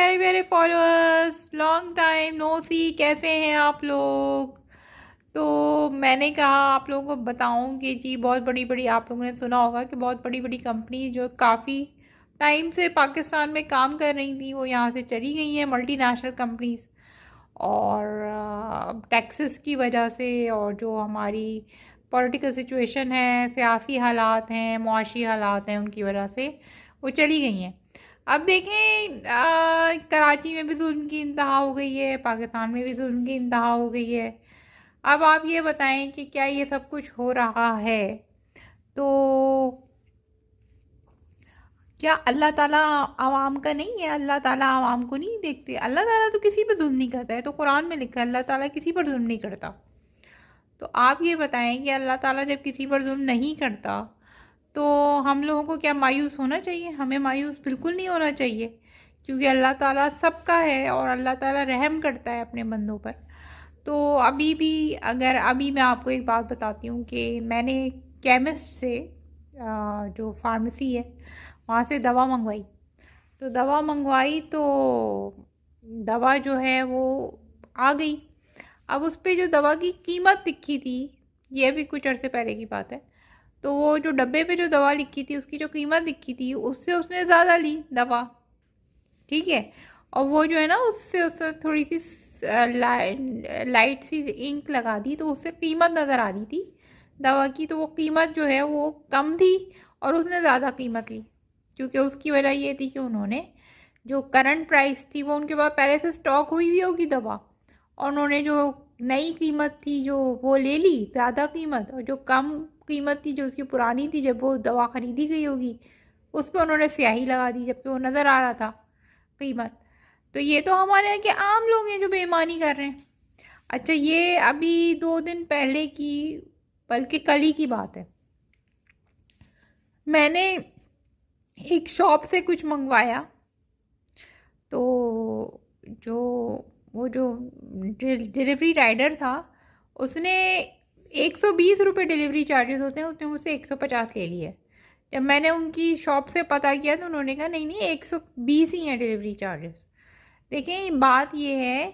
प्यारे प्यारे followers, long time no सी। कैसे हैं आप लोग? तो मैंने कहा आप लोगों को बताऊं कि जी बहुत बड़ी बड़ी, आप लोगों ने सुना होगा कि बहुत बड़ी बड़ी कंपनी जो काफ़ी टाइम से पाकिस्तान में काम कर रही थी वो यहाँ से चली गई हैं, मल्टीनेशनल कंपनीज। और टैक्सेस की वजह से और जो हमारी पॉलिटिकल सिचुएशन है, सियासी हालात हैं, मुआशी हालात हैं, उनकी वजह से वो चली गई हैं। अब देखें, कराची में भी जुल्म की इंतहा हो गई है, पाकिस्तान में भी जुल्म की इंतहा हो गई है। अब आप ये बताएं कि क्या ये सब कुछ हो रहा है तो क्या अल्लाह ताला आवाम का नहीं है? अल्लाह ताला आवाम को नहीं देखते? अल्लाह ताला तो किसी पर जुल्म नहीं करता है, तो कुरान में लिखा है अल्लाह ताला किसी पर जुल्म नहीं करता। तो आप ये बताएं कि अल्लाह ताला जब किसी पर जुल्म नहीं करता तो हम लोगों को क्या मायूस होना चाहिए? हमें मायूस बिल्कुल नहीं होना चाहिए, क्योंकि अल्लाह ताला सबका है और अल्लाह ताला रहम करता है अपने बंदों पर। तो अभी भी, अगर अभी मैं आपको एक बात बताती हूँ कि मैंने केमिस्ट से, जो फार्मेसी है वहाँ से दवा मंगवाई। तो दवा मंगवाई तो दवा जो है वो आ गई। अब उस पे जो दवा की कीमत लिखी थी, ये भी कुछ अर्से पहले की बात है, तो वो जो डब्बे पे जो दवा लिखी थी उसकी जो कीमत लिखी थी उससे उसने ज़्यादा ली दवा। ठीक है। और वो जो है ना, उससे उससे थोड़ी सी लाइट सी इंक लगा दी तो उससे कीमत नज़र आ रही थी दवा की, तो वो कीमत जो है वो कम थी और उसने ज़्यादा कीमत ली। क्योंकि उसकी वजह ये थी कि उन्होंने जो करंट प्राइस थी वो उनके पास पहले से स्टॉक हुई हुई होगी दवा, और उन्होंने जो नई कीमत थी जो वो ले ली ज़्यादा कीमत, और जो कम कीमत थी जो उसकी पुरानी थी जब वो दवा ख़रीदी गई होगी उस पर उन्होंने स्याही लगा दी, जबकि वो नज़र आ रहा था कीमत। तो ये तो हमारे यहाँ के आम लोग हैं जो बेईमानी कर रहे हैं। अच्छा, ये अभी 2 दिन पहले की, बल्कि कल ही की बात है, मैंने एक शॉप से कुछ मंगवाया। तो जो वो जो डिलीवरी राइडर था उसने 120 रुपये डिलीवरी चार्जेस होते हैं, उसने मुझसे 150 ले लिए। जब मैंने उनकी शॉप से पता किया तो उन्होंने कहा नहीं नहीं 120 ही हैं डिलीवरी चार्जेस। देखें, बात ये है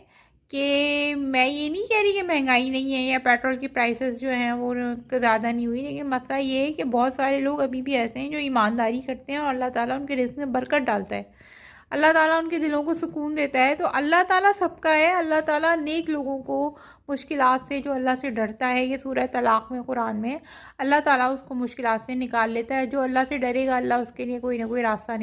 कि मैं ये नहीं कह रही कि महंगाई नहीं है या पेट्रोल की प्राइसेस जो हैं वो ज़्यादा नहीं हुई, लेकिन मसला ये है कि बहुत सारे लोग अभी भी ऐसे हैं जो ईमानदारी करते हैं और अल्लाह ताला उनके रिज़्क़ में बरकत डालता है, अल्लाह ताला उनके दिलों को सुकून देता है। तो अल्लाह ताला सबका है, अल्लाह ताला नेक लोगों को मुश्किलात से, जो अल्लाह से डरता है, ये सूरह तलाक में कुरान में, अल्लाह ताला उसको मुश्किलात से निकाल लेता है। जो अल्लाह से डरेगा अल्लाह उसके लिए कोई ना कोई रास्ता